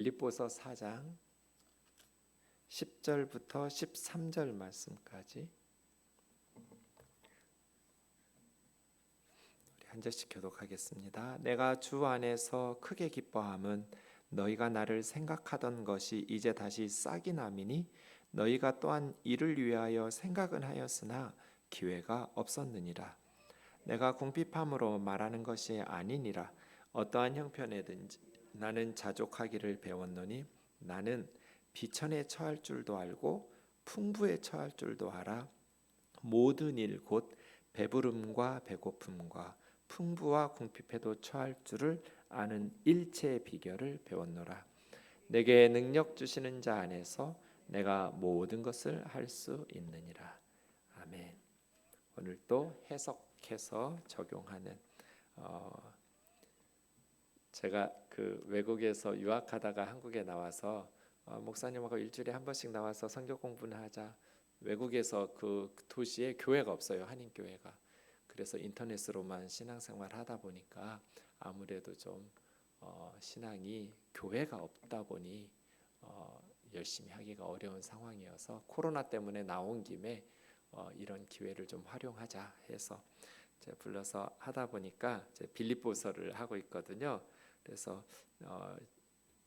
빌립보서 4장 10절부터 13절 말씀까지 우리 한 절씩 교독하겠습니다. 내가 주 안에서 크게 기뻐함은 너희가 나를 생각하던 것이 이제 다시 싹이 남이니 너희가 또한 이를 위하여 생각은 하였으나 기회가 없었느니라. 내가 궁핍함으로 말하는 것이 아니니라. 어떠한 형편에든지 나는 자족하기를 배웠노니 나는 비천에 처할 줄도 알고 풍부에 처할 줄도 알아. 모든 일 곧 배부름과 배고픔과 풍부와 궁핍에도 처할 줄을 아는 일체의 비결을 배웠노라. 내게 능력 주시는 자 안에서 내가 모든 것을 할 수 있느니라. 아멘. 오늘 또 해석해서 적용하는 제가 그 외국에서 유학하다가 한국에 나와서 목사님하고 일주일에 한 번씩 나와서 성경 공부를 하자. 외국에서 그 도시에 교회가 없어요. 한인 교회가. 그래서 인터넷으로만 신앙생활 하다 보니까 아무래도 좀 신앙이 교회가 없다 보니 열심히 하기가 어려운 상황이어서 코로나 때문에 나온 김에 이런 기회를 좀 활용하자 해서 제가 불러서 하다 보니까 빌립보서를 하고 있거든요. 그래서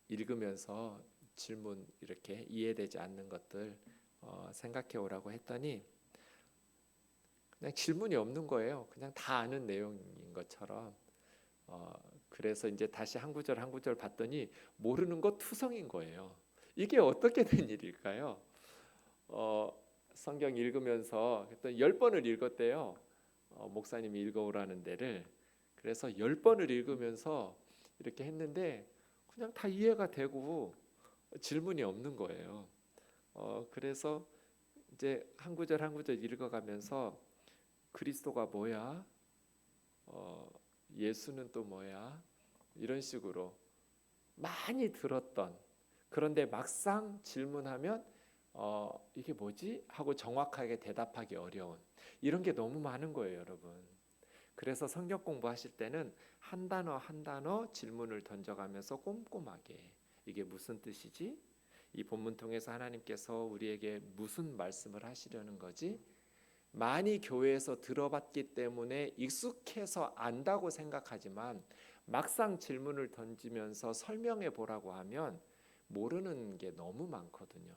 읽으면서 질문 이렇게 이해되지 않는 것들 생각해 오라고 했더니 그냥 질문이 없는 거예요. 그냥 다 아는 내용인 것처럼. 그래서 이제 다시 한 구절 한 구절 봤더니 모르는 거 투성인 거예요. 이게 어떻게 된 일일까요? 성경 읽으면서 10번을 읽었대요. 목사님이 읽어오라는 데를. 그래서 10번을 읽으면서 이렇게 했는데 그냥 다 이해가 되고 질문이 없는 거예요. 그래서 이제 한 구절 한 구절 읽어가면서 그리스도가 뭐야? 예수는 또 뭐야? 이런 식으로 많이 들었던, 그런데 막상 질문하면 이게 뭐지? 하고 정확하게 대답하기 어려운 이런 게 너무 많은 거예요, 여러분. 그래서 성경 공부하실 때는 한 단어 한 단어 질문을 던져가면서 꼼꼼하게 이게 무슨 뜻이지? 이 본문 통해서 하나님께서 우리에게 무슨 말씀을 하시려는 거지? 많이 교회에서 들어봤기 때문에 익숙해서 안다고 생각하지만 막상 질문을 던지면서 설명해 보라고 하면 모르는 게 너무 많거든요.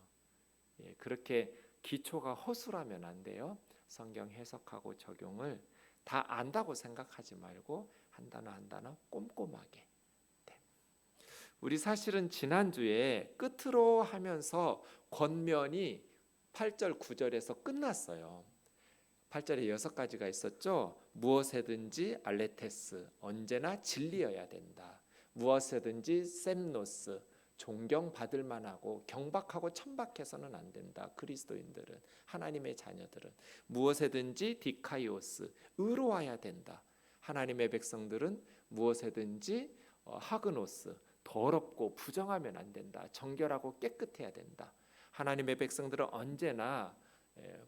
그렇게 기초가 허술하면 안 돼요. 성경 해석하고 적용을 다 안다고 생각하지 말고 한 단어 한 단어 꼼꼼하게. 우리 사실은 지난주에 끝으로 하면서 권면이 8절 9절에서 끝났어요. 8절에 6가지가 있었죠. 무엇에든지 알레테스, 언제나 진리여야 된다. 무엇에든지 셈노스, 존경받을 만하고 경박하고 천박해서는 안 된다. 그리스도인들은, 하나님의 자녀들은. 무엇에든지 디카이오스, 의로워야 된다. 하나님의 백성들은 무엇에든지 하그노스, 더럽고 부정하면 안 된다. 정결하고 깨끗해야 된다. 하나님의 백성들은 언제나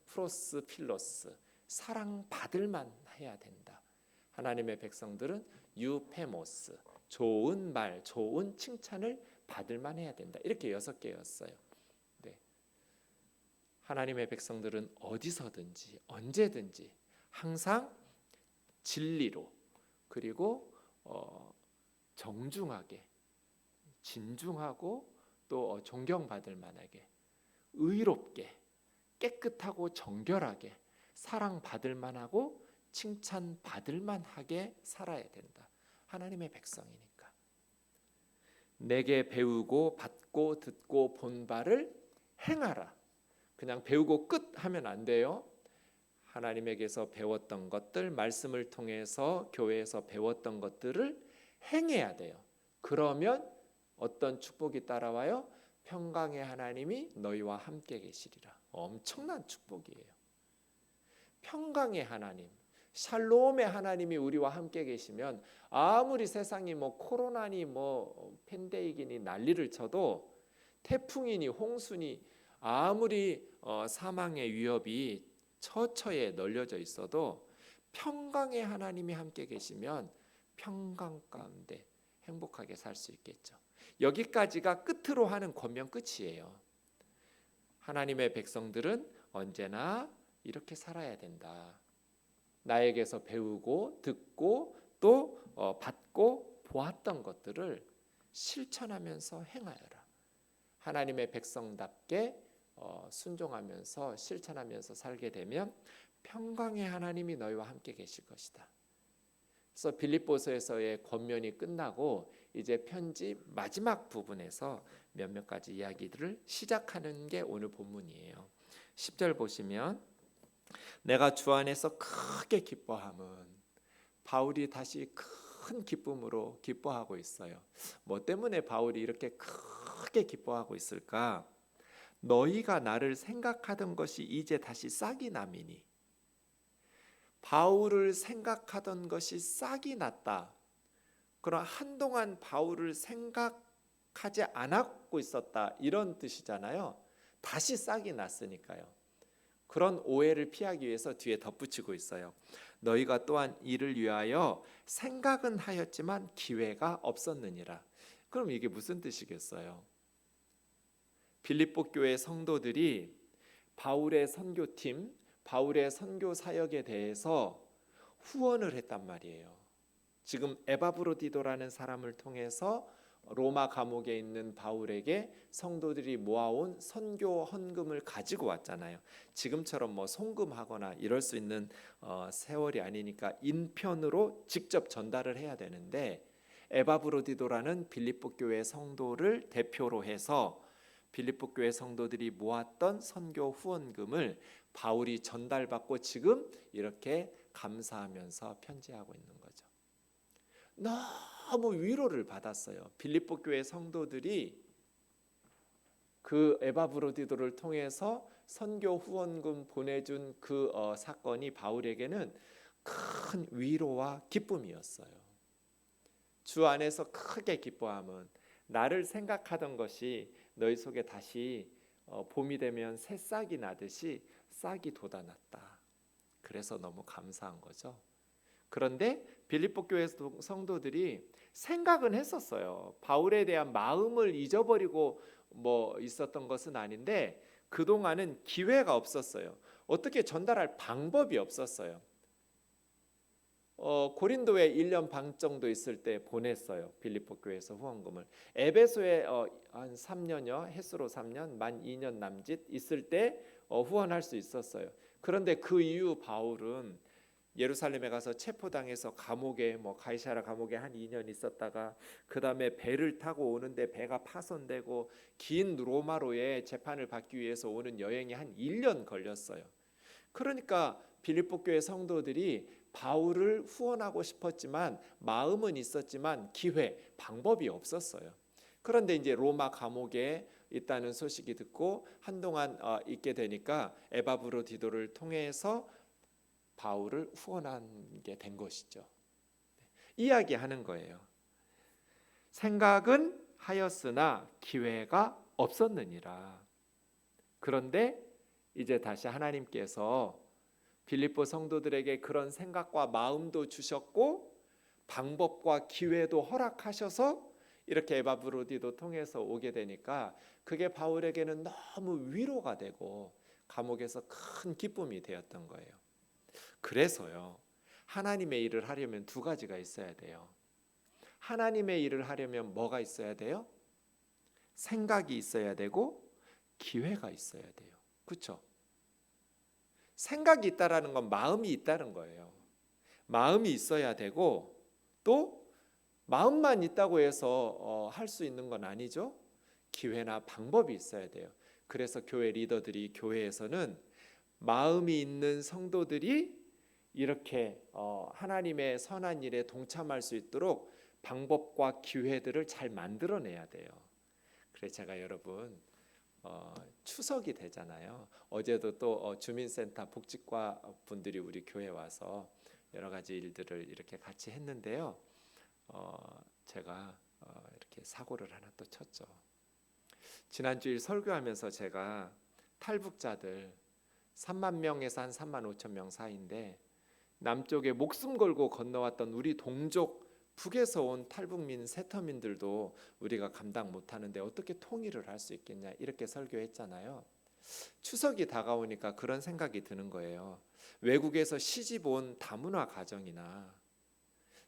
프로스 필로스, 사랑받을 만 해야 된다. 하나님의 백성들은 유페모스, 좋은 말, 좋은 칭찬을 받을 만 해야 된다. 이렇게 6개였어요. 네. 하나님의 백성들은 어디서든지 언제든지 항상 진리로, 그리고 정중하게, 진중하고 또 존경받을 만하게, 의롭게, 깨끗하고 정결하게, 사랑받을 만하고 칭찬받을 만하게 살아야 된다. 하나님의 백성이니까. 내게 배우고 받고 듣고 본 바를 행하라. 그냥 배우고 끝 하면 안 돼요. 하나님에게서 배웠던 것들, 말씀을 통해서 교회에서 배웠던 것들을 행해야 돼요. 그러면 어떤 축복이 따라와요? 평강의 하나님이 너희와 함께 계시리라. 엄청난 축복이에요. 평강의 하나님, 샬롬의 하나님이 우리와 함께 계시면 아무리 세상이 코로나니 팬데믹이니 난리를 쳐도, 태풍이니 홍수니 아무리 사망의 위협이 처처에 널려져 있어도 평강의 하나님이 함께 계시면 평강 가운데 행복하게 살 수 있겠죠. 여기까지가 끝으로 하는 권면 끝이에요. 하나님의 백성들은 언제나 이렇게 살아야 된다. 나에게서 배우고 듣고 또 받고 보았던 것들을 실천하면서 행하여라. 하나님의 백성답게 순종하면서 실천하면서 살게 되면 평강의 하나님이 너희와 함께 계실 것이다. 그래서 빌립보서에서의 권면이 끝나고 이제 편지 마지막 부분에서 몇몇 가지 이야기들을 시작하는 게 오늘 본문이에요. 10절 보시면 내가 주 안에서 크게 기뻐함은, 바울이 다시 큰 기쁨으로 기뻐하고 있어요. 뭐 때문에 바울이 이렇게 크게 기뻐하고 있을까? 너희가 나를 생각하던 것이 이제 다시 싹이 남이니. 바울을 생각하던 것이 싹이 났다. 그럼 한동안 바울을 생각하지 않았고 있었다, 이런 뜻이잖아요. 다시 싹이 났으니까요. 그런 오해를 피하기 위해서 뒤에 덧붙이고 있어요. 너희가 또한 이를 위하여 생각은 하였지만 기회가 없었느니라. 그럼 이게 무슨 뜻이겠어요? 빌립보 교회 성도들이 바울의 선교팀, 바울의 선교 사역에 대해서 후원을 했단 말이에요. 지금 에바브로디도라는 사람을 통해서 로마 감옥에 있는 바울에게 성도들이 모아온 선교 헌금을 가지고 왔잖아요. 지금처럼 뭐 송금하거나 이럴 수 있는 세월이 아니니까 인편으로 직접 전달을 해야 되는데, 에바브로디도라는 빌립보 교회 성도를 대표로 해서 빌립보 교회 성도들이 모았던 선교 후원금을 바울이 전달받고 지금 이렇게 감사하면서 편지하고 있는 거죠. 너무 위로를 받았어요. 빌립보 교회 성도들이 그 에바브로디도를 통해서 선교 후원금 보내준 그 사건이 바울에게는 큰 위로와 기쁨이었어요. 주 안에서 크게 기뻐함은 나를 생각하던 것이 너희 속에 다시 봄이 되면 새싹이 나듯이 싹이 돋아났다. 그래서 너무 감사한 거죠. 그런데 빌립보 교회 성도들이 생각은 했었어요. 바울에 대한 마음을 잊어버리고 뭐 있었던 것은 아닌데 그동안은 기회가 없었어요. 어떻게 전달할 방법이 없었어요. 고린도에 1년 반 정도 있을 때 보냈어요. 빌립보 교회에서 후원금을. 에베소에 한 3년여, 햇수로 3년, 만 2년 남짓 있을 때 후원할 수 있었어요. 그런데 그 이후 바울은 예루살렘에 가서 체포당해서 감옥에 가이사랴 감옥에 한 2년 있었다가 그 다음에 배를 타고 오는데 배가 파손되고 긴 로마로의 재판을 받기 위해서 오는 여행이 한 1년 걸렸어요. 그러니까 빌립보 교회 성도들이 바울을 후원하고 싶었지만 마음은 있었지만 기회, 방법이 없었어요. 그런데 이제 로마 감옥에 있다는 소식이 듣고 한동안 있게 되니까 에바브로디도를 통해서 바울을 후원하게 된 것이죠. 이야기하는 거예요. 생각은 하였으나 기회가 없었느니라. 그런데 이제 다시 하나님께서 빌립보 성도들에게 그런 생각과 마음도 주셨고 방법과 기회도 허락하셔서 이렇게 에바브로디도 통해서 오게 되니까 그게 바울에게는 너무 위로가 되고 감옥에서 큰 기쁨이 되었던 거예요. 그래서요, 하나님의 일을 하려면 두 가지가 있어야 돼요. 하나님의 일을 하려면 뭐가 있어야 돼요? 생각이 있어야 되고 기회가 있어야 돼요. 그렇죠? 생각이 있다라는 건 마음이 있다는 거예요. 마음이 있어야 되고 또 마음만 있다고 해서 할 수 있는 건 아니죠. 기회나 방법이 있어야 돼요. 그래서 교회 리더들이, 교회에서는 마음이 있는 성도들이 이렇게 하나님의 선한 일에 동참할 수 있도록 방법과 기회들을 잘 만들어내야 돼요. 그래서 제가 여러분 추석이 되잖아요. 어제도 또 주민센터 복지과 분들이 우리 교회 와서 여러 가지 일들을 이렇게 같이 했는데요. 제가 이렇게 사고를 하나 또 쳤죠. 지난주일 설교하면서 제가 탈북자들 3만 명에서 한 3만 5천 명 사이인데 남쪽에 목숨 걸고 건너왔던 우리 동족 북에서 온 탈북민 세터민들도 우리가 감당 못하는데 어떻게 통일을 할 수 있겠냐 이렇게 설교했잖아요. 추석이 다가오니까 그런 생각이 드는 거예요. 외국에서 시집 온 다문화 가정이나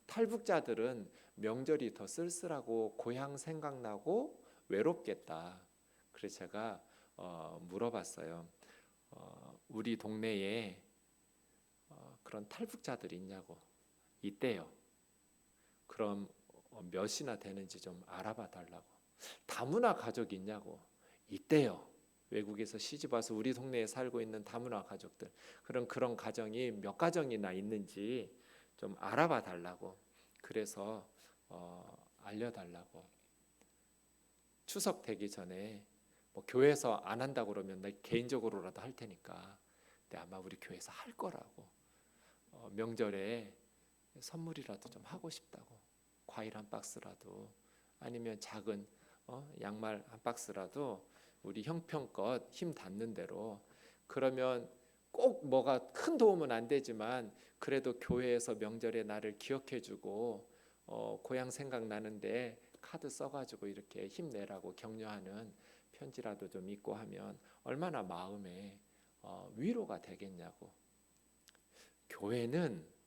탈북자들은 명절이 더 쓸쓸하고 고향 생각나고 외롭겠다. 그래서 제가 물어봤어요. 우리 동네에 그런 탈북자들이 있냐고. 있대요. 그럼 몇이나 되는지 좀 알아봐 달라고. 다문화 가족이 있냐고. 있대요. 외국에서 시집 와서 우리 동네에 살고 있는 다문화 가족들. 그런 가정이 몇 가정이나 있는지 좀 알아봐 달라고. 그래서 알려달라고. 추석 되기 전에 뭐 교회에서 안 한다고 그러면 나 개인적으로라도 할 테니까. 근데 아마 우리 교회에서 할 거라고. 명절에 선물이라도 좀 하고 싶다고. 과일 한 박스라도 아니면 작은 양말 한 박스라도 우리 형편껏 힘 닿는 대로. 그러면 꼭 뭐가 큰 도움은 안 되지만 그래도 교회에서 명절에 나를 기억해주고 고향 생각나는데 카드 써가지고 이렇게 힘내라고 격려하는 편지라도 좀 읽고 하면 얼마나 마음에 위로가 되겠냐고. 교회는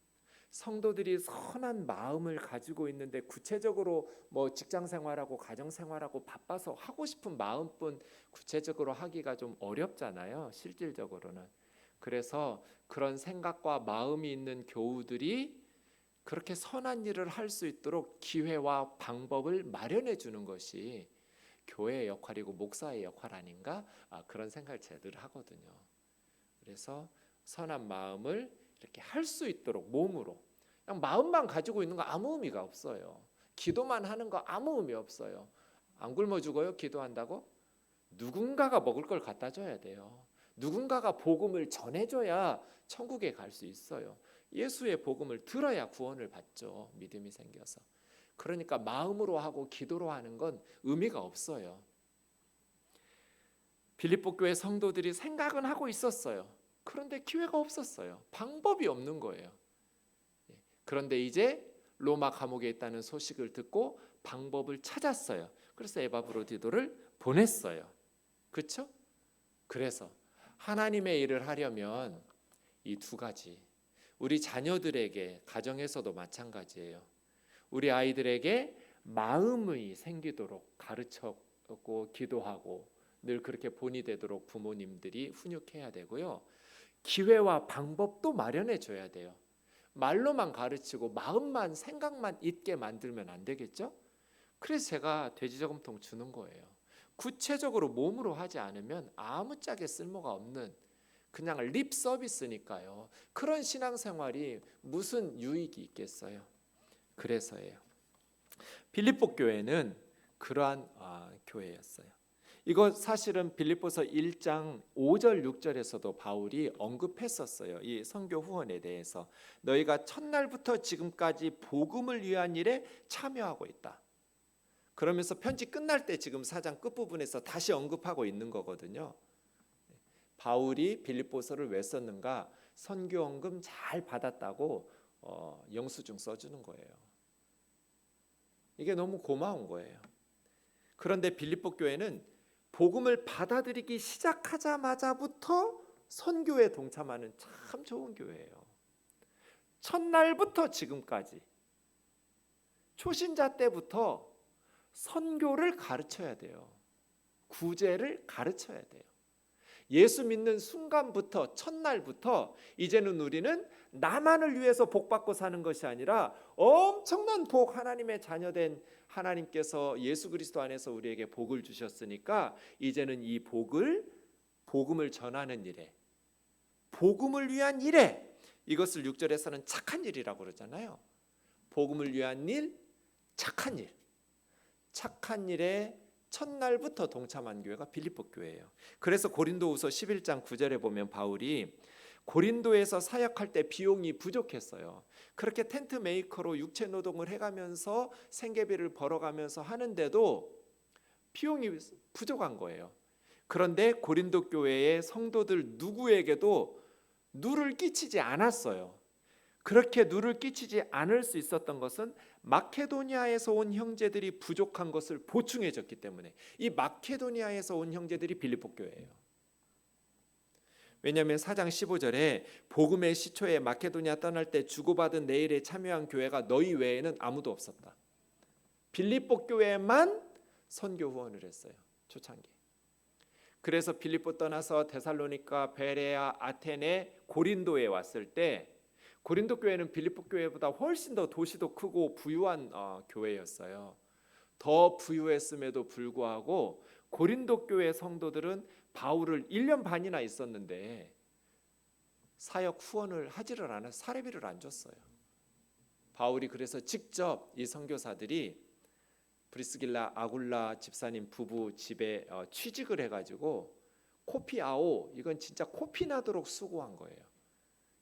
성도들이 선한 마음을 가지고 있는데 구체적으로 뭐 직장 생활하고 가정 생활하고 바빠서 하고 싶은 마음뿐 구체적으로 하기가 좀 어렵잖아요. 실질적으로는. 그래서 그런 생각과 마음이 있는 교우들이 그렇게 선한 일을 할 수 있도록 기회와 방법을 마련해 주는 것이 교회의 역할이고 목사의 역할 아닌가? 그런 생각을 제가 늘 하거든요. 그래서 선한 마음을 이렇게 할 수 있도록 몸으로. 그냥 마음만 가지고 있는 거 아무 의미가 없어요. 기도만 하는 거 아무 의미 없어요. 안 굶어 죽어요? 기도한다고? 누군가가 먹을 걸 갖다 줘야 돼요. 누군가가 복음을 전해줘야 천국에 갈 수 있어요. 예수의 복음을 들어야 구원을 받죠. 믿음이 생겨서. 그러니까 마음으로 하고 기도로 하는 건 의미가 없어요. 빌립보 교회 성도들이 생각은 하고 있었어요. 그런데 기회가 없었어요. 방법이 없는 거예요. 그런데 이제 로마 감옥에 있다는 소식을 듣고 방법을 찾았어요. 그래서 에바브로디도를 보냈어요. 그렇죠? 그래서 하나님의 일을 하려면 이 두 가지, 우리 자녀들에게, 가정에서도 마찬가지예요. 우리 아이들에게 마음이 생기도록 가르쳤고 기도하고 늘 그렇게 본이 되도록 부모님들이 훈육해야 되고요. 기회와 방법도 마련해 줘야 돼요. 말로만 가르치고 마음만 생각만 있게 만들면 안 되겠죠? 그래서 제가 돼지저금통 주는 거예요. 구체적으로 몸으로 하지 않으면 아무짝에 쓸모가 없는 그냥 립 서비스니까요. 그런 신앙생활이 무슨 유익이 있겠어요? 그래서예요. 빌립보 교회는 그러한 교회였어요. 이거 사실은 빌립보서 1장 5절 6절에서도 바울이 언급했었어요. 이 선교 후원에 대해서. 너희가 첫날부터 지금까지 복음을 위한 일에 참여하고 있다. 그러면서 편지 끝날 때 지금 4장 끝부분에서 다시 언급하고 있는 거거든요. 바울이 빌립보서를 왜 썼는가? 선교헌금 잘 받았다고 영수증 써주는 거예요. 이게 너무 고마운 거예요. 그런데 빌립보 교회는 복음을 받아들이기 시작하자마자부터 선교에 동참하는 참 좋은 교회예요. 첫날부터 지금까지 초신자 때부터 선교를 가르쳐야 돼요. 구제를 가르쳐야 돼요. 예수 믿는 순간부터, 첫날부터 이제는 우리는 나만을 위해서 복받고 사는 것이 아니라 엄청난 복, 하나님의 자녀된 하나님께서 예수 그리스도 안에서 우리에게 복을 주셨으니까 이제는 이 복음을 전하는 일에, 복음을 위한 일에, 이것을 6절에서는 착한 일이라고 그러잖아요. 복음을 위한 일, 착한 일. 착한 일에 첫날부터 동참한 교회가 빌립보 교회예요. 그래서 고린도후서 11장 9절에 보면 바울이 고린도에서 사역할 때 비용이 부족했어요. 그렇게 텐트 메이커로 육체 노동을 해가면서 생계비를 벌어가면서 하는데도 비용이 부족한 거예요. 그런데 고린도 교회의 성도들 누구에게도 누를 끼치지 않았어요. 그렇게 누를 끼치지 않을 수 있었던 것은 마케도니아에서 온 형제들이 부족한 것을 보충해 줬기 때문에. 이 마케도니아에서 온 형제들이 빌립보 교회예요. 왜냐하면 4장 15절에 복음의 시초에 마케도니아 떠날 때 주고받은 내일에 참여한 교회가 너희 외에는 아무도 없었다. 빌립보 교회만 선교 후원을 했어요. 초창기. 그래서 빌립보 떠나서 데살로니가, 베레아, 아테네, 고린도에 왔을 때 고린도 교회는 빌립보 교회보다 훨씬 더 도시도 크고 부유한 교회였어요. 더 부유했음에도 불구하고 고린도 교회 성도들은 바울을 1년 반이나 있었는데 사역 후원을 하지를 않아서 사례비를 안 줬어요. 바울이 그래서 직접 이 선교사들이 브리스길라 아굴라 집사님 부부 집에 취직을 해가지고 코피아오, 이건 진짜 코피 나도록 수고한 거예요.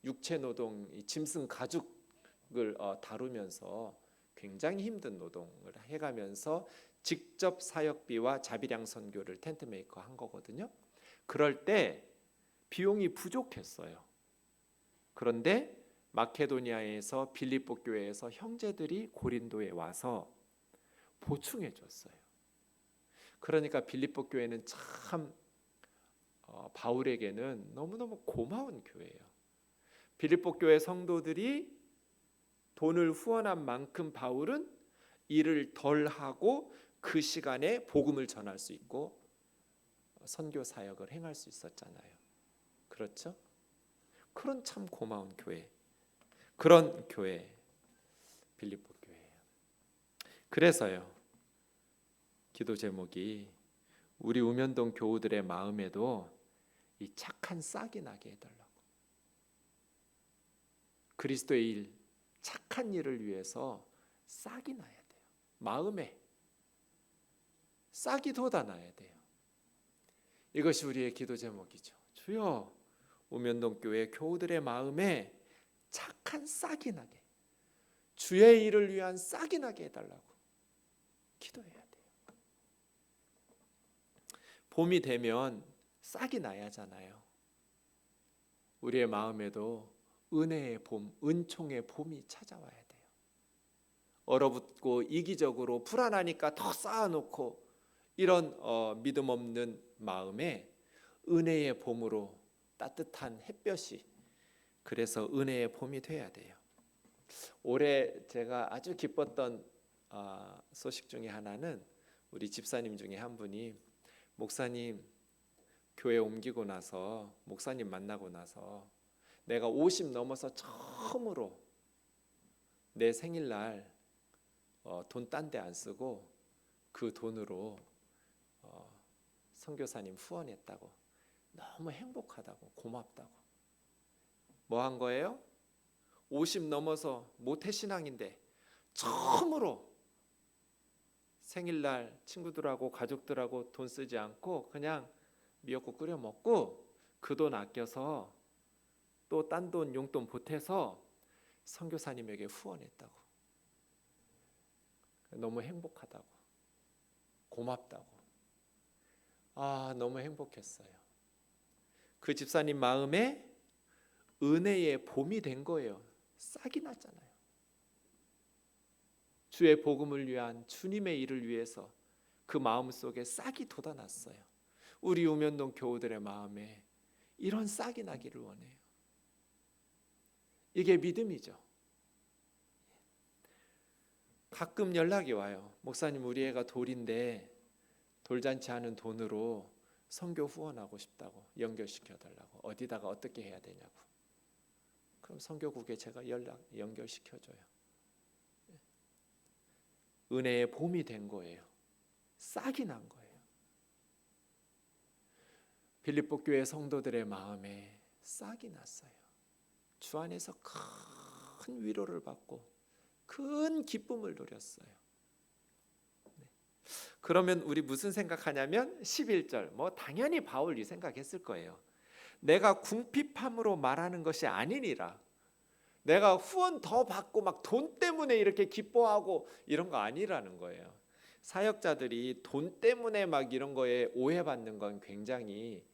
육체 노동, 짐승 가죽을 다루면서 굉장히 힘든 노동을 해가면서 직접 사역비와 자비량 선교를 텐트메이커 한 거거든요. 그럴 때 비용이 부족했어요. 그런데 마케도니아에서 빌립보 교회에서 형제들이 고린도에 와서 보충해 줬어요. 그러니까 빌립보 교회는 참 바울에게는 너무너무 고마운 교회예요. 빌립보 교회 성도들이 돈을 후원한 만큼 바울은 일을 덜 하고 그 시간에 복음을 전할 수 있고 선교 사역을 행할 수 있었잖아요. 그렇죠? 그런 참 고마운 교회, 그런 교회 빌립보 교회예요. 그래서요, 기도 제목이 우리 우면동 교우들의 마음에도 이 착한 싹이 나게 해달라고. 그리스도의 일, 착한 일을 위해서 싹이 나야 돼요. 마음에 싹이 돋아나야 돼요. 이것이 우리의 기도 제목이죠. 주여, 우면동 교회 교우들의 마음에 착한 싹이 나게, 주의 일을 위한 싹이 나게 해달라고 기도해야 돼요. 봄이 되면 싹이 나야 하잖아요. 우리의 마음에도 은혜의 봄, 은총의 봄이 찾아와야 돼요. 얼어붙고 이기적으로 불안하니까 더 쌓아놓고 이런 믿음 없는 마음에 은혜의 봄으로 따뜻한 햇볕이, 그래서 은혜의 봄이 돼야 돼요. 올해 제가 아주 기뻤던 소식 중에 하나는 우리 집사님 중에 한 분이 목사님, 교회 옮기고 나서 목사님 만나고 나서 내가 50 넘어서 처음으로 내 생일날 돈 딴 데 안 쓰고 그 돈으로 선교사님 후원했다고, 너무 행복하다고, 고맙다고. 뭐 한 거예요? 50 넘어서 모태신앙인데 처음으로 생일날 친구들하고 가족들하고 돈 쓰지 않고 그냥 미역국 끓여 먹고 그 돈 아껴서 또 딴 돈 용돈 보태서 선교사님에게 후원했다고. 너무 행복하다고, 고맙다고. 너무 행복했어요. 그 집사님 마음에 은혜의 봄이 된 거예요. 싹이 났잖아요. 주의 복음을 위한 주님의 일을 위해서 그 마음속에 싹이 돋아났어요. 우리 우면동 교우들의 마음에 이런 싹이 나기를 원해요. 이게 믿음이죠. 가끔 연락이 와요. 목사님, 우리 애가 돌인데 돌잔치 하는 돈으로 선교 후원하고 싶다고, 연결시켜달라고. 어디다가 어떻게 해야 되냐고. 그럼 선교국에 제가 연결시켜줘요. 은혜의 봄이 된 거예요. 싹이 난 거예요. 빌립보 교회 성도들의 마음에 싹이 났어요. 주 안에서 큰 위로를 받고 큰 기쁨을 누렸어요. 그러면 우리 무슨 생각하냐면 11절, 당연히 바울이 생각했을 거예요. 내가 궁핍함으로 말하는 것이 아니니라. 내가 후원 더 받고 막 돈 때문에 이렇게 기뻐하고 이런 거 아니라는 거예요. 사역자들이 돈 때문에 막 이런 거에 오해받는 건 굉장히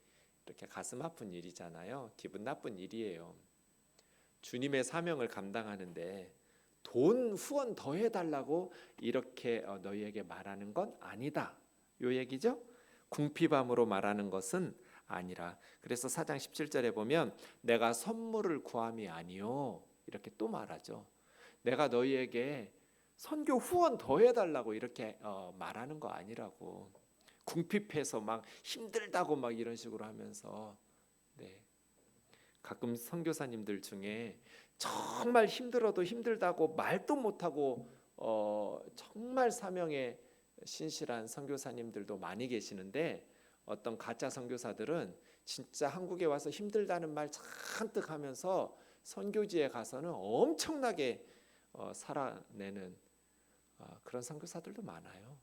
이렇게 가슴 아픈 일이잖아요. 기분 나쁜 일이에요. 주님의 사명을 감당하는데 돈 후원 더 해달라고 이렇게 너희에게 말하는 건 아니다, 요 얘기죠. 궁핍함으로 말하는 것은 아니라. 그래서 4장 17절에 보면 내가 선물을 구함이 아니요, 이렇게 또 말하죠. 내가 너희에게 선교 후원 더 해달라고 이렇게 말하는 거 아니라고. 궁핍해서 막 힘들다고 막 이런 식으로 하면서. 네. 가끔 선교사님들 중에 정말 힘들어도 힘들다고 말도 못하고 정말 사명에 신실한 선교사님들도 많이 계시는데, 어떤 가짜 선교사들은 진짜 한국에 와서 힘들다는 말 잔뜩 하면서 선교지에 가서는 엄청나게 살아내는 그런 선교사들도 많아요.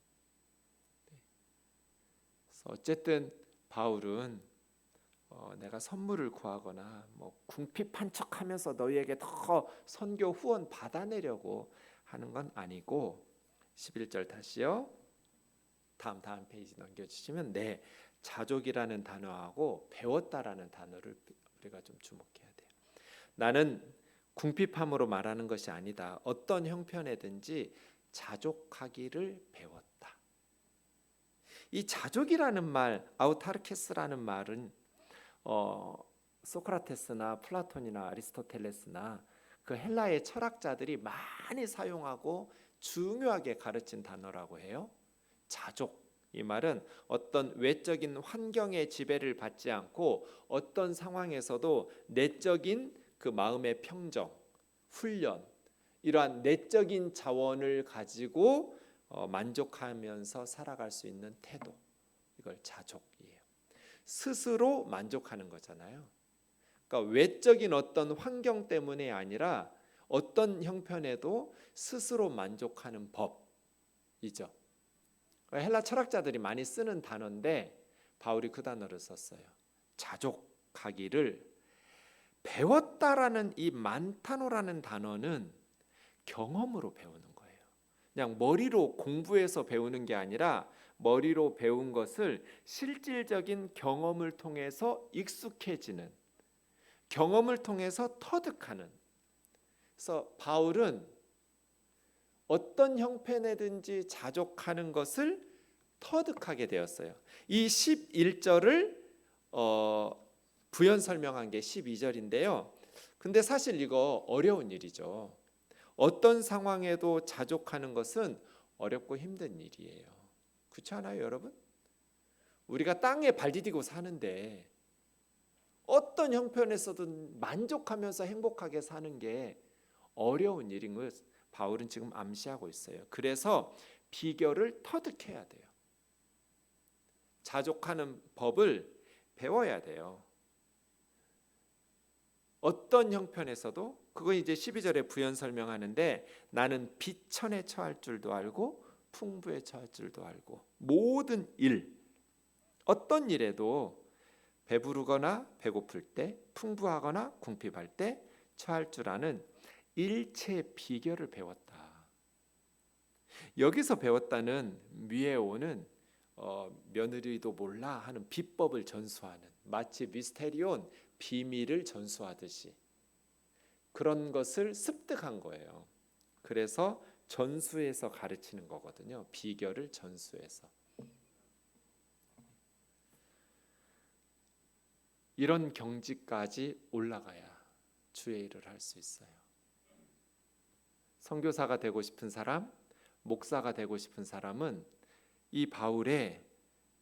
그래서 어쨌든 바울은 내가 선물을 구하거나 뭐 궁핍한 척하면서 너희에게 더 선교 후원 받아내려고 하는 건 아니고, 11절 다시요. 다음 페이지 넘겨주시면, 네, 자족이라는 단어하고 배웠다라는 단어를 우리가 좀 주목해야 돼요. 나는 궁핍함으로 말하는 것이 아니다. 어떤 형편에든지 자족하기를 배웠다. 이 자족이라는 말, 아우타르케스라는 말은 소크라테스나 플라톤이나 아리스토텔레스나 그 헬라의 철학자들이 많이 사용하고 중요하게 가르친 단어라고 해요. 자족, 이 말은 어떤 외적인 환경의 지배를 받지 않고 어떤 상황에서도 내적인 그 마음의 평정, 훈련, 이러한 내적인 자원을 가지고 만족하면서 살아갈 수 있는 태도, 이걸 자족이에요. 스스로 만족하는 거잖아요. 그러니까 외적인 어떤 환경 때문에 아니라 어떤 형편에도 스스로 만족하는 법이죠. 헬라 철학자들이 많이 쓰는 단어인데 바울이 그 단어를 썼어요. 자족하기를 배웠다라는 이 만타노라는 단어는 경험으로 배우는 거예요. 그냥 머리로 공부해서 배우는 게 아니라 머리로 배운 것을 실질적인 경험을 통해서 익숙해지는, 경험을 통해서 터득하는. 그래서 바울은 어떤 형편에든지 자족하는 것을 터득하게 되었어요. 이 11절을 부연 설명한 게 12절인데요. 근데 사실 이거 어려운 일이죠. 어떤 상황에도 자족하는 것은 어렵고 힘든 일이에요. 그렇지 않아요, 여러분? 우리가 땅에 발 디디고 사는데 어떤 형편에서든 만족하면서 행복하게 사는 게 어려운 일인 걸 바울은 지금 암시하고 있어요. 그래서 비결을 터득해야 돼요. 자족하는 법을 배워야 돼요. 어떤 형편에서도, 그건 이제 12절에 부연 설명하는데, 나는 비천에 처할 줄도 알고 풍부에 처할 줄도 알고 모든 일, 어떤 일에도 배부르거나 배고플 때, 풍부하거나 궁핍할 때 처할 줄 아는 일체의 비결을 배웠다. 여기서 배웠다는 미에오는 며느리도 몰라 하는 비법을 전수하는, 마치 미스테리온, 비밀을 전수하듯이 그런 것을 습득한 거예요. 그래서 전수해서 가르치는 거거든요. 비결을 전수해서. 이런 경지까지 올라가야 주의 일을 할 수 있어요. 선교사가 되고 싶은 사람, 목사가 되고 싶은 사람은 이 바울의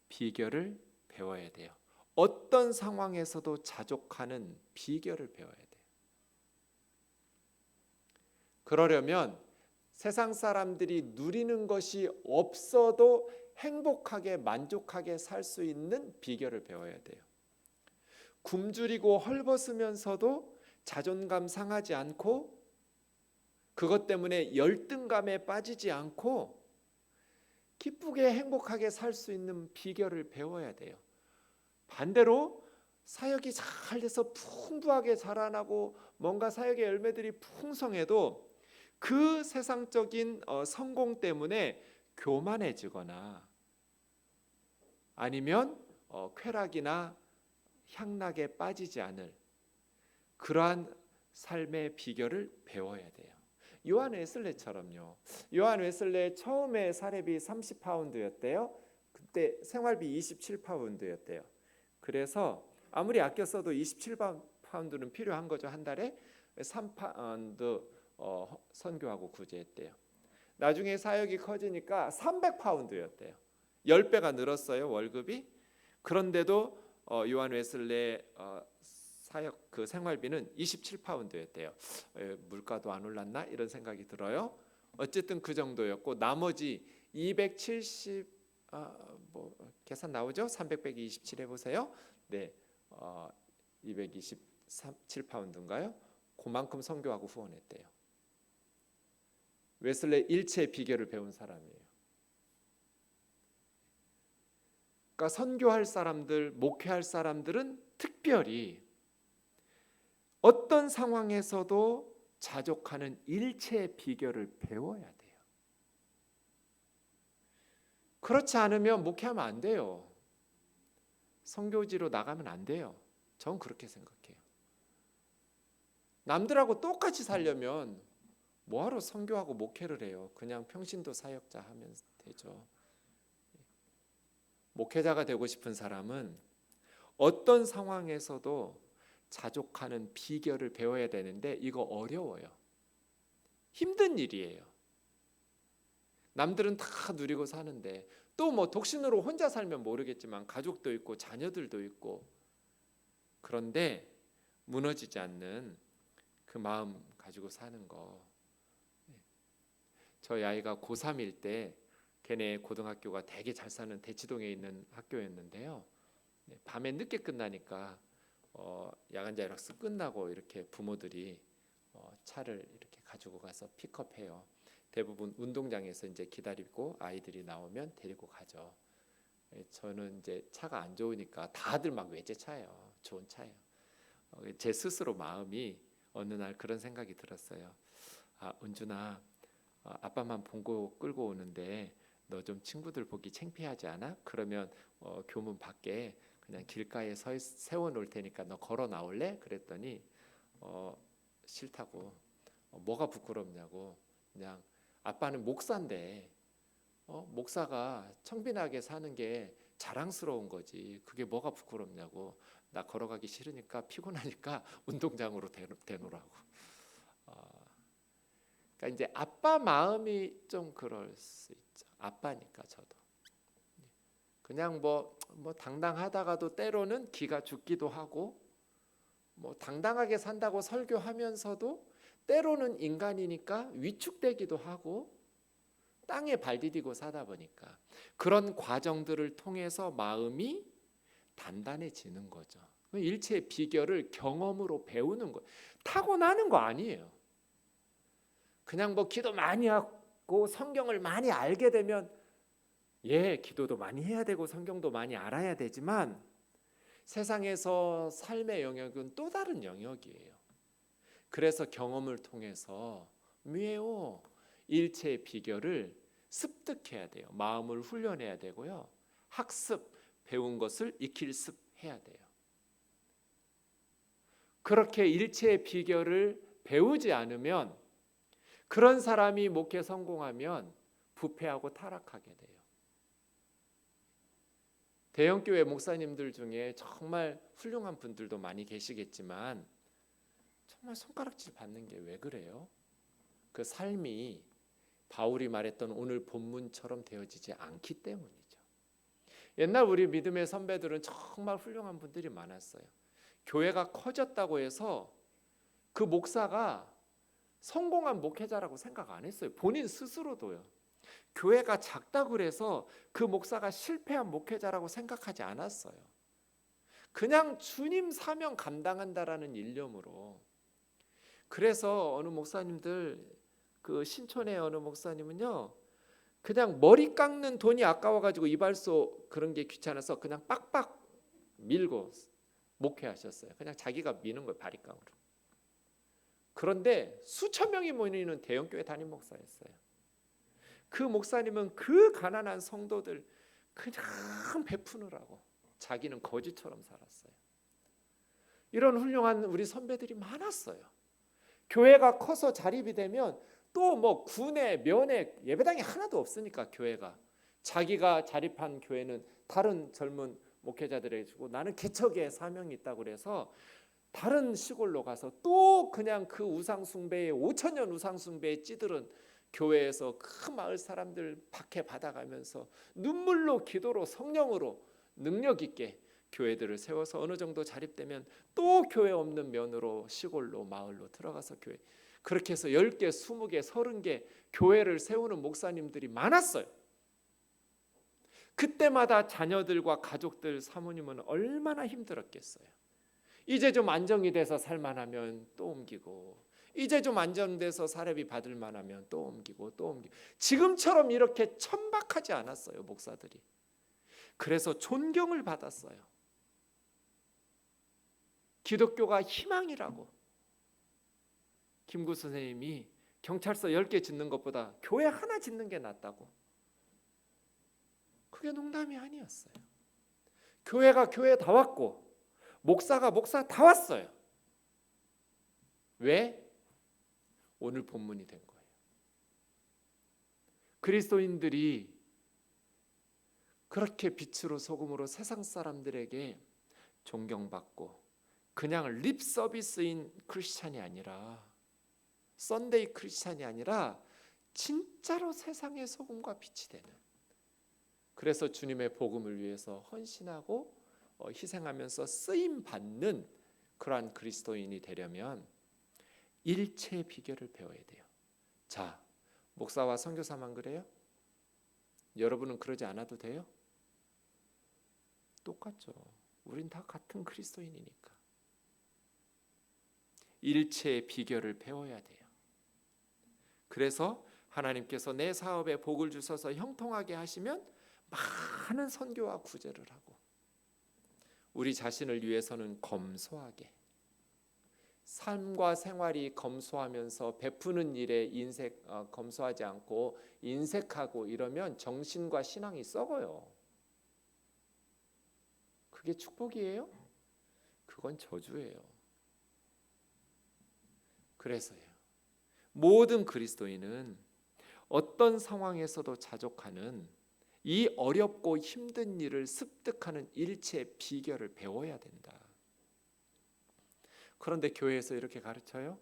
비결을 배워야 돼요. 어떤 상황에서도 자족하는 비결을 배워야 돼요. 그러려면 세상 사람들이 누리는 것이 없어도 행복하게 만족하게 살 수 있는 비결을 배워야 돼요. 굶주리고 헐벗으면서도 자존감 상하지 않고 그것 때문에 열등감에 빠지지 않고 기쁘게 행복하게 살 수 있는 비결을 배워야 돼요. 반대로 사역이 잘 돼서 풍부하게 자라나고 뭔가 사역의 열매들이 풍성해도 그 세상적인 성공 때문에 교만해지거나 아니면 쾌락이나 향락에 빠지지 않을 그러한 삶의 비결을 배워야 돼요. 요한 웨슬레처럼요. 요한 웨슬레 처음에 사례비 30파운드였대요. 그때 생활비 27파운드였대요. 그래서 아무리 아껴 써도 27파운드는 필요한 거죠. 한 달에 3파운드 선교하고 구제했대요. 나중에 사역이 커지니까 300파운드였대요. 10배가 늘었어요, 월급이. 그런데도 요한 웨슬레 사역 그 생활비는 27파운드였대요. 물가도 안 올랐나 이런 생각이 들어요. 어쨌든 그 정도였고 나머지 270 뭐 계산 나오죠? 300 빼기 27 해보세요. 네, 227파운드인가요? 그만큼 선교하고 후원했대요. 웨슬레 일체의 비결을 배운 사람이에요. 그러니까 선교할 사람들, 목회할 사람들은 특별히 어떤 상황에서도 자족하는 일체의 비결을 배워야 돼요. 그렇지 않으면 목회하면 안 돼요. 선교지로 나가면 안 돼요. 전 그렇게 생각해요. 남들하고 똑같이 살려면 뭐하러 선교하고 목회를 해요. 그냥 평신도 사역자 하면 되죠. 목회자가 되고 싶은 사람은 어떤 상황에서도 자족하는 비결을 배워야 되는데 이거 어려워요. 힘든 일이에요. 남들은 다 누리고 사는데 또 뭐 독신으로 혼자 살면 모르겠지만 가족도 있고 자녀들도 있고 그런데 무너지지 않는 그 마음 가지고 사는 거. 저희 아이가 고3일 때 걔네 고등학교가 되게 잘 사는 대치동에 있는 학교였는데요. 밤에 늦게 끝나니까 야간 자율학습 끝나고 이렇게 부모들이 차를 이렇게 가지고 가서 픽업해요. 대부분 운동장에서 이제 기다리고 아이들이 나오면 데리고 가죠. 저는 이제 차가 안 좋으니까 다들 막 외제차예요. 좋은 차예요. 제 스스로 마음이 어느 날 그런 생각이 들었어요. 아, 은준아, 아빠만 본고 끌고 오는데 너 좀 친구들 보기 창피하지 않아? 그러면 교문 밖에 그냥 길가에 세워 놓을 테니까 너 걸어 나올래? 그랬더니 싫다고. 뭐가 부끄럽냐고. 그냥 아빠는 목사인데 목사가 청빈하게 사는 게 자랑스러운 거지. 그게 뭐가 부끄럽냐고. 나 걸어가기 싫으니까 피곤하니까 운동장으로 대놓으라고. 그러니까 이제 아빠 마음이 좀 그럴 수 있죠. 아빠니까 저도. 그냥 뭐 당당하다가도 때로는 기가 죽기도 하고 뭐 당당하게 산다고 설교하면서도 때로는 인간이니까 위축되기도 하고 땅에 발 디디고 사다 보니까 그런 과정들을 통해서 마음이 단단해지는 거죠. 일체의 비결을 경험으로 배우는 거예요. 타고나는 거 아니에요. 그냥 뭐 기도 많이 하고 성경을 많이 알게 되면 기도도 많이 해야 되고 성경도 많이 알아야 되지만 세상에서 삶의 영역은 또 다른 영역이에요. 그래서 경험을 통해서 미에오 일체의 비결을 습득해야 돼요. 마음을 훈련해야 되고요. 학습, 배운 것을 익힐습해야 돼요. 그렇게 일체의 비결을 배우지 않으면 그런 사람이 목회 성공하면 부패하고 타락하게 돼요. 대형교회 목사님들 중에 정말 훌륭한 분들도 많이 계시겠지만 정말 손가락질 받는 게 왜 그래요? 그 삶이 바울이 말했던 오늘 본문처럼 되어지지 않기 때문이죠. 옛날 우리 믿음의 선배들은 정말 훌륭한 분들이 많았어요. 교회가 커졌다고 해서 그 목사가 성공한 목회자라고 생각 안 했어요. 본인 스스로도요. 교회가 작다고 해서 그 목사가 실패한 목회자라고 생각하지 않았어요. 그냥 주님 사명 감당한다라는 일념으로. 그래서 어느 목사님들 그 신촌의 어느 목사님은요. 그냥 머리 깎는 돈이 아까워가지고 이발소 그런 게 귀찮아서 그냥 빡빡 밀고 목회하셨어요. 그냥 자기가 미는 거예요. 바리깡으로. 그런데 수천 명이 모이는 대형교회 담임 목사였어요. 그 목사님은 그 가난한 성도들 그냥 베푸느라고 자기는 거지처럼 살았어요. 이런 훌륭한 우리 선배들이 많았어요. 교회가 커서 자립이 되면 또 뭐 군에 면에 예배당이 하나도 없으니까 교회가 자기가 자립한 교회는 다른 젊은 목회자들에게 주고 나는 개척의 사명이 있다고 그래서 다른 시골로 가서 또 그냥 그 우상숭배에 5,000년 우상숭배에 찌들은 교회에서 그 마을 사람들 박해 받아가면서 눈물로 기도로 성령으로 능력 있게 교회들을 세워서 어느 정도 자립되면 또 교회 없는 면으로 시골로 마을로 들어가서 교회 그렇게 해서 10개, 20개, 30개 교회를 세우는 목사님들이 많았어요. 그때마다 자녀들과 가족들 사모님은 얼마나 힘들었겠어요. 이제 좀 안정이 돼서 살만하면 또 옮기고 이제 좀 안정돼서 사례비 받을 만하면 또 옮기고 또 옮기고 지금처럼 이렇게 천박하지 않았어요. 목사들이. 그래서 존경을 받았어요. 기독교가 희망이라고. 김구 선생님이 경찰서 10개 짓는 것보다 교회 하나 짓는 게 낫다고. 그게 농담이 아니었어요. 교회가 교회 다 왔고 목사가 목사 다 왔어요. 왜? 오늘 본문이 된 거예요. 그리스도인들이 그렇게 빛으로 소금으로 세상 사람들에게 존경받고 그냥 립 서비스인 크리스찬이 아니라 썬데이 크리스찬이 아니라 진짜로 세상의 소금과 빛이 되는, 그래서 주님의 복음을 위해서 헌신하고 희생하면서 쓰임 받는 그러한 그리스도인이 되려면 일체의 비결을 배워야 돼요. 자, 목사와 선교사만 그래요? 여러분은 그러지 않아도 돼요? 똑같죠. 우린 다 같은 그리스도인이니까. 일체의 비결을 배워야 돼요. 그래서 하나님께서 내 사업에 복을 주셔서 형통하게 하시면 많은 선교와 구제를 하고, 우리 자신을 위해서는 검소하게, 삶과 생활이 검소하면서 베푸는 일에 검소하지 않고 인색하고 이러면 정신과 신앙이 썩어요. 그게 축복이에요? 그건 저주예요. 그래서요, 모든 그리스도인은 어떤 상황에서도 자족하는 이 어렵고 힘든 일을 습득하는 일체의 비결을 배워야 된다. 그런데 교회에서 이렇게 가르쳐요?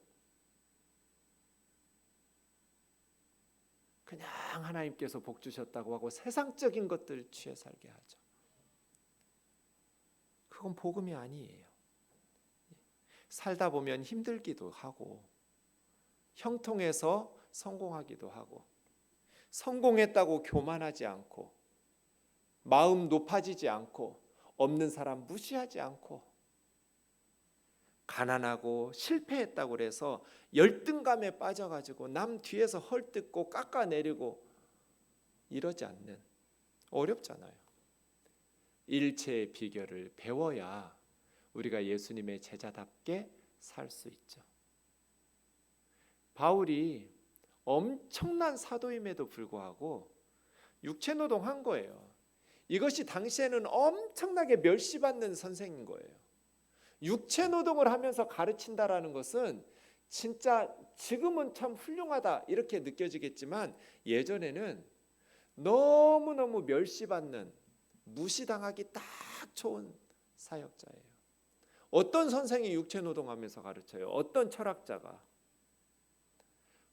그냥 하나님께서 복 주셨다고 하고 세상적인 것들 취해 살게 하죠. 그건 복음이 아니에요. 살다 보면 힘들기도 하고 형통해서 성공하기도 하고, 성공했다고 교만하지 않고 마음 높아지지 않고 없는 사람 무시하지 않고, 가난하고 실패했다고 그래서 열등감에 빠져가지고 남 뒤에서 헐뜯고 깎아내리고 이러지 않는, 어렵잖아요. 일체의 비결을 배워야 우리가 예수님의 제자답게 살 수 있죠. 바울이 엄청난 사도임에도 불구하고 육체노동한 거예요. 이것이 당시에는 엄청나게 멸시받는 선생인 거예요. 육체노동을 하면서 가르친다라는 것은 진짜 지금은 참 훌륭하다 이렇게 느껴지겠지만 예전에는 너무너무 멸시받는, 무시당하기 딱 좋은 사역자예요. 어떤 선생이 육체노동하면서 가르쳐요? 어떤 철학자가?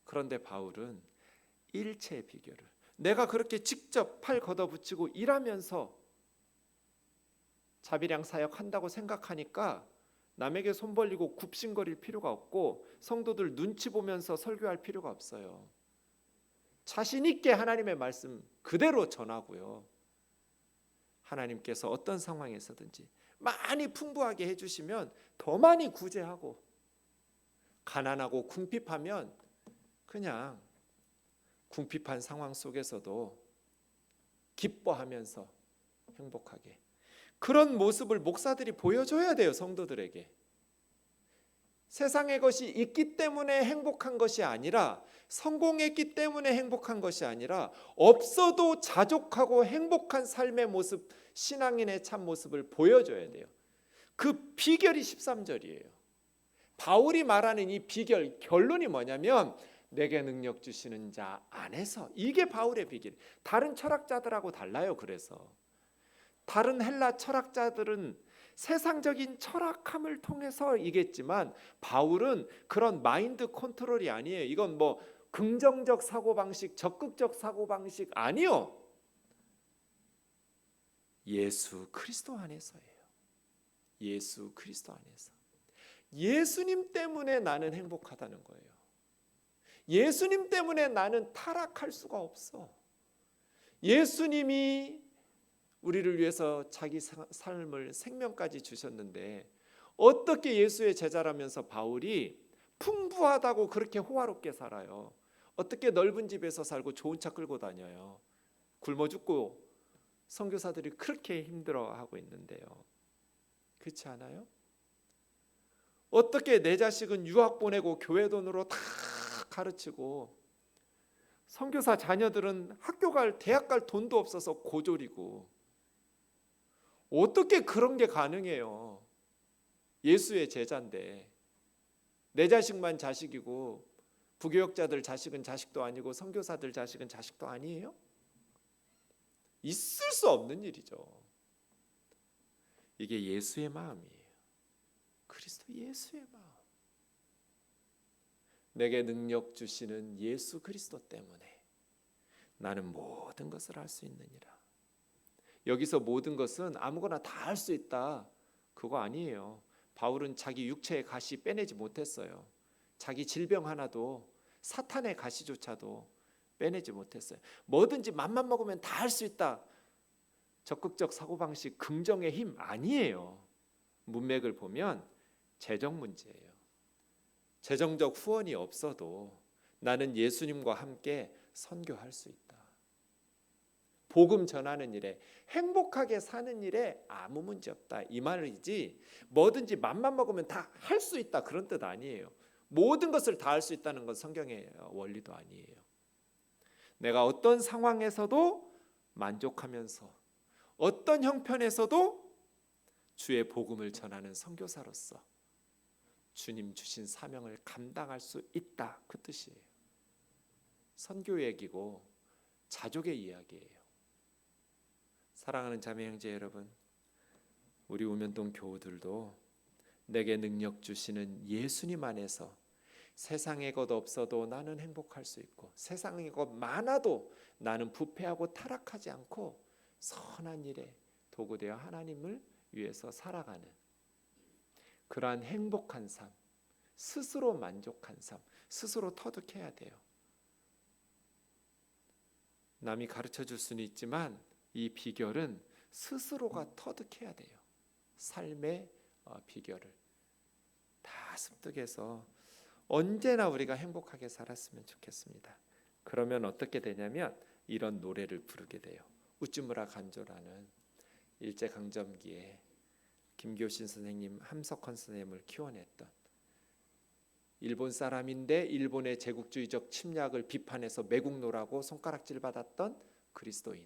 그런데 바울은 일체의 비결을, 내가 그렇게 직접 팔 걷어붙이고 일하면서 자비량 사역한다고 생각하니까 남에게 손 벌리고 굽신거릴 필요가 없고 성도들 눈치 보면서 설교할 필요가 없어요. 자신 있게 하나님의 말씀 그대로 전하고요. 하나님께서 어떤 상황에서든지 많이 풍부하게 해주시면 더 많이 구제하고, 가난하고 궁핍하면 그냥 궁핍한 상황 속에서도 기뻐하면서 행복하게, 그런 모습을 목사들이 보여줘야 돼요. 성도들에게. 세상의 것이 있기 때문에 행복한 것이 아니라, 성공했기 때문에 행복한 것이 아니라 없어도 자족하고 행복한 삶의 모습, 신앙인의 참 모습을 보여줘야 돼요. 그 비결이 13절이에요. 바울이 말하는 이 비결, 결론이 뭐냐면 내게 능력 주시는 자 안에서, 이게 바울의 비결. 다른 철학자들하고 달라요. 그래서 다른 헬라 철학자들은 세상적인 철학함을 통해서 이겠지만 바울은 그런 마인드 컨트롤이 아니에요. 이건 뭐 긍정적 사고방식, 적극적 사고방식 아니요. 예수 그리스도 안에서예요. 예수 그리스도 안에서. 예수님 때문에 나는 행복하다는 거예요. 예수님 때문에 나는 타락할 수가 없어. 예수님이 우리를 위해서 자기 삶을, 생명까지 주셨는데 어떻게 예수의 제자라면서 바울이 풍부하다고 그렇게 호화롭게 살아요? 어떻게 넓은 집에서 살고 좋은 차 끌고 다녀요? 굶어 죽고 선교사들이 그렇게 힘들어하고 있는데요. 그렇지 않아요? 어떻게 내 자식은 유학 보내고 교회 돈으로 다 가르치고 선교사 자녀들은 학교 갈, 대학 갈 돈도 없어서 고졸이고, 어떻게 그런 게 가능해요? 예수의 제자인데 내 자식만 자식이고 부교역자들 자식은 자식도 아니고 선교사들 자식은 자식도 아니에요? 있을 수 없는 일이죠. 이게 예수의 마음이에요. 그리스도 예수의 마음. 내게 능력 주시는 예수 그리스도 때문에 나는 모든 것을 할 수 있느니라. 여기서 모든 것은 아무거나 다 할 수 있다, 그거 아니에요. 바울은 자기 육체의 가시 빼내지 못했어요. 자기 질병 하나도, 사탄의 가시조차도 빼내지 못했어요. 뭐든지 맘만 먹으면 다 할 수 있다, 적극적 사고방식, 긍정의 힘 아니에요. 문맥을 보면 재정 문제예요. 재정적 후원이 없어도 나는 예수님과 함께 선교할 수 있다. 복음 전하는 일에, 행복하게 사는 일에 아무 문제 없다, 이 말이지 뭐든지 맘만 먹으면 다 할 수 있다, 그런 뜻 아니에요. 모든 것을 다 할 수 있다는 건 성경의 원리도 아니에요. 내가 어떤 상황에서도 만족하면서 어떤 형편에서도 주의 복음을 전하는 선교사로서 주님 주신 사명을 감당할 수 있다, 그 뜻이에요. 선교 얘기고 자족의 이야기예요. 사랑하는 자매 형제 여러분, 우리 우면동 교우들도 내게 능력 주시는 예수님 안에서 세상의 것 없어도 나는 행복할 수 있고, 세상의 것 많아도 나는 부패하고 타락하지 않고 선한 일에 도구되어 하나님을 위해서 살아가는 그러한 행복한 삶, 스스로 만족한 삶, 스스로 터득해야 돼요. 남이 가르쳐 줄 수는 있지만 이 비결은 스스로가 터득해야 돼요. 삶의 비결을 다 습득해서 언제나 우리가 행복하게 살았으면 좋겠습니다. 그러면 어떻게 되냐면 이런 노래를 부르게 돼요. 우쭈무라 간조라는 일제강점기에 김교신 선생님, 함석헌 선생님을 키워냈던, 일본 사람인데 일본의 제국주의적 침략을 비판해서 매국노라고 손가락질 받았던 그리스도인,